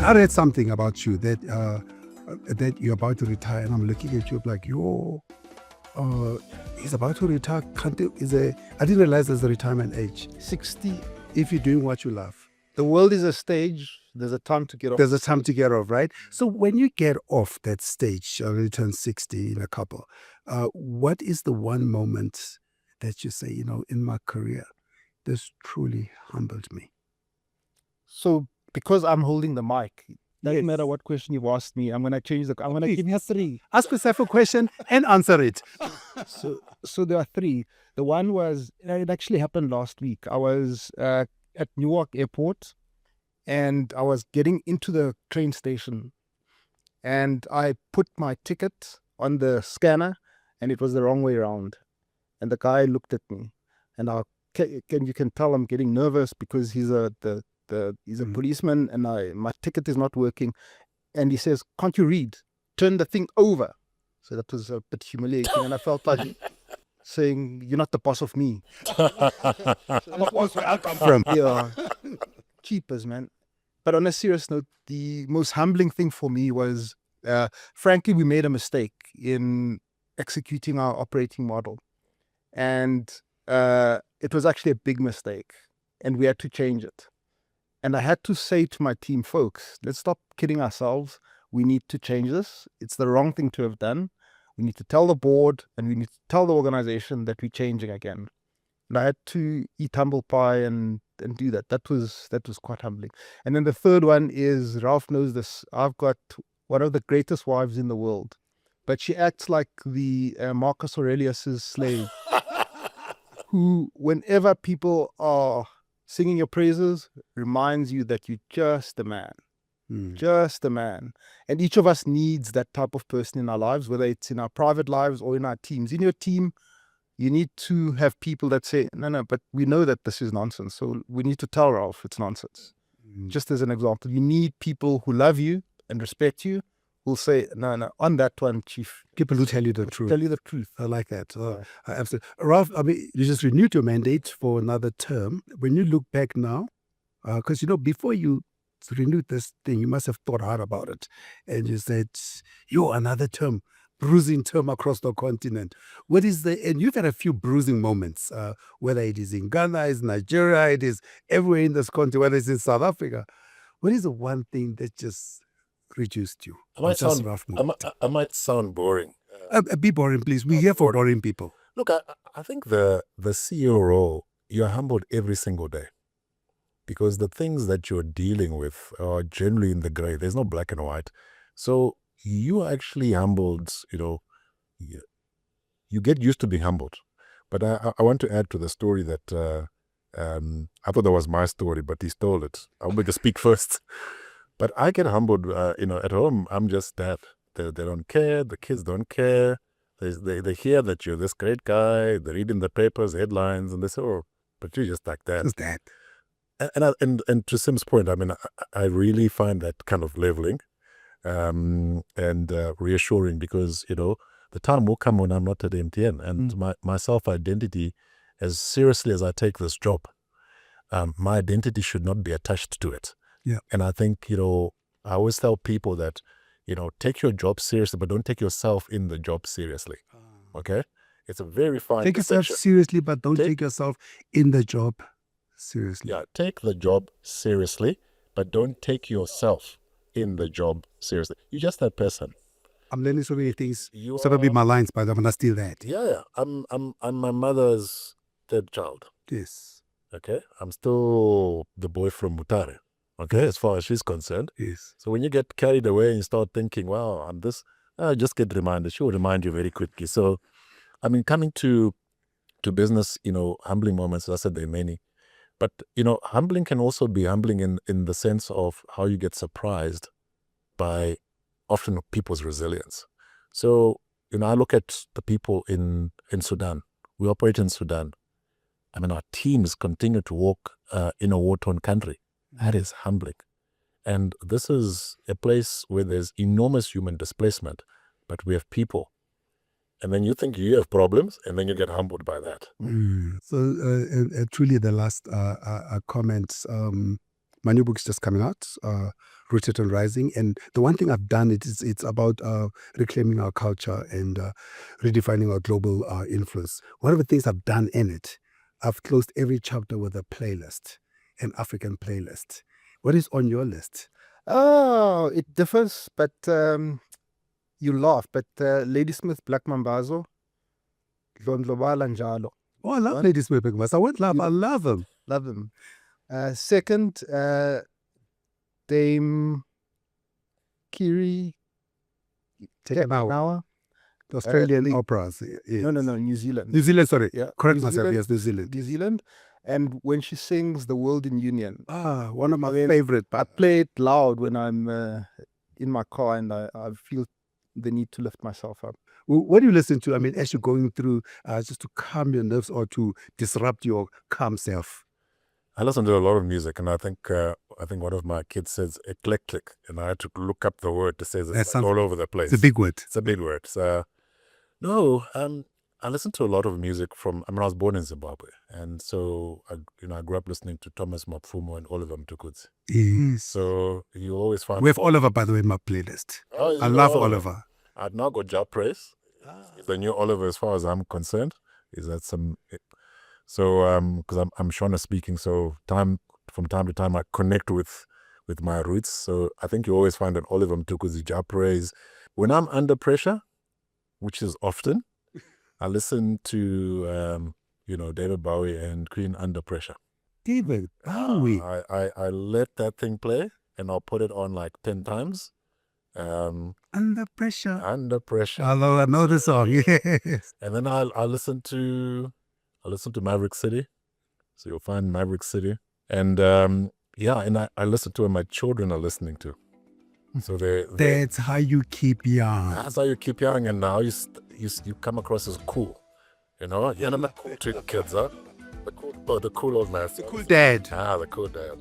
I read something about you that you're about to retire, and I'm looking at you like, he's about to retire. I didn't realize there's a retirement age. 60. If you're doing what you love. The world is a stage. There's a time to get off. There's a time to get off, right? So when you get off that stage, you turn 60 in a couple, what is the one moment that you say, in my career, this truly humbled me? So because I'm holding the mic, doesn't Yes. matter what question you've asked me, I'm going to change I'm going to give you three. Ask yourself a question and answer it. So there are three. The one was, it actually happened last week. I was at Newark Airport and I was getting into the train station and I put my ticket on the scanner and it was the wrong way around. And the guy looked at me and you can tell I'm getting nervous because he's a policeman and my ticket is not working. And he says, "Can't you read? Turn the thing over." So that was a bit humiliating. And I felt like saying, "You're not the boss of me." I'm a boss where I come from. Yeah. Cheapers, man. But on a serious note, the most humbling thing for me was, frankly, we made a mistake in executing our operating model. And it was actually a big mistake. And we had to change it. And I had to say to my team, folks, let's stop kidding ourselves. We need to change this. It's the wrong thing to have done. We need to tell the board and we need to tell the organization that we're changing again. And I had to eat humble pie and do that. That was quite humbling. And then the third one is, Ralph knows this, I've got one of the greatest wives in the world, but she acts like the Marcus Aurelius's slave, who, whenever people are singing your praises, reminds you that you're just a man. Just a man. And each of us needs that type of person in our lives, whether it's in our private lives or in our teams. In your team, you need to have people that say, no, but we know that this is nonsense. So we need to tell Ralph it's nonsense. Just as an example, you need people who love you and respect you, who'll say, no, on that one, Chief. People who tell you the truth. Tell you the truth. I like that. Absolutely. Ralph, you just renewed your mandate for another term. When you look back now, because, before you renewed this thing, you must have thought hard about it. And you said, another term, bruising term across the continent. And you've had a few bruising moments, whether it is in Ghana, it's Nigeria, it is everywhere in this country, whether it's in South Africa. What is the one thing that just reduced you? I might sound boring. Be boring, please. We're here for boring people. Look, I think the CEO role, you're humbled every single day. Because the things that you're dealing with are generally in the gray. There's no black and white. So you are actually humbled, you get used to being humbled. But I want to add to the story that I thought that was my story, but he stole it. I'll make a speak first. But I get humbled, at home. I'm just dad. They don't care. The kids don't care. They hear that you're this great guy. They read in the papers, headlines, and they say, "Oh, but you're just like that." Just that. And to Sim's point, I really find that kind of leveling and reassuring because, the time will come when I'm not at MTN and my self-identity, as seriously as I take this job, my identity should not be attached to it. Yeah. And I think, I always tell people that, take your job seriously, but don't take yourself in the job seriously. Okay? It's a very fine Take yourself seriously, but don't take yourself in the job seriously. Yeah, take the job seriously, but don't take yourself in the job seriously. You're just that person. I'm learning so many things. So that'll be my lines, but I'm gonna steal that. Yeah. I'm my mother's third child. Yes. Okay. I'm still the boy from Mutare. Okay, as far as she's concerned. Yes. So when you get carried away and you start thinking, wow, I'm this, just get reminded. She will remind you very quickly. So, coming to business, humbling moments, as I said, there are many. But, humbling can also be humbling in the sense of how you get surprised by often people's resilience. So, I look at the people in Sudan. We operate in Sudan. Our teams continue to walk in a war-torn country. That is humbling. And this is a place where there's enormous human displacement, but we have people. And then you think you have problems, and then you get humbled by that. So truly the last comment, my new book is just coming out, Rooted and Rising. And the one thing I've done, it's about reclaiming our culture and redefining our global influence. One of the things I've done in it, I've closed every chapter with a playlist, an African playlist. What is on your list? Oh, it differs, but you laugh. But Ladysmith, Black Mambazo, Dlondlobala Njalo. Oh, I love What? Ladies Smith. I won't laugh. You- I love them. Love them. Second, Dame Kiri Tekanawa. The Australian the- operas. Yes. No, New Zealand. New Zealand, sorry. Yeah, Correct New myself. Zealand. Yes, New Zealand. New Zealand. And when she sings The World in Union, One of my I mean, favorite. I play it loud when I'm in my car, and I feel the need to lift myself up. What do you listen to? I mean, as you're going through, just to calm your nerves or to disrupt your calm self. I listen to a lot of music, and I think one of my kids says eclectic, and I had to look up the word to say That it's sounds- all over the place. It's a big word. It's a big word. So, no, I listen to a lot of music from. I was born in Zimbabwe, and so I grew up listening to Thomas Mapfumo and Oliver Mtukudzi. Yes. So you always find. We have Oliver, by the way, in my playlist. Oh, I you love know Oliver. I'd now got Job Praise. He's the new Oliver, as far as I'm concerned. Is that some? So because I'm Shona speaking, so from time to time I connect with my roots. So I think you always find an Oliver Mtukudzi, Job Praise. When I'm under pressure, which is often, I listen to David Bowie and Queen Under Pressure. David Bowie. I let that thing play, and I'll put it on like 10 times. Under Pressure. Under Pressure. I know the song. Yes. And then I listen to Maverick City. So you'll find Maverick City. And and I listen to what my children are listening to. So That's how you keep young. that's how you keep young, and now you come across as cool. You're not cool to the kids, huh? The cool old man. Cool dad. The cool dad.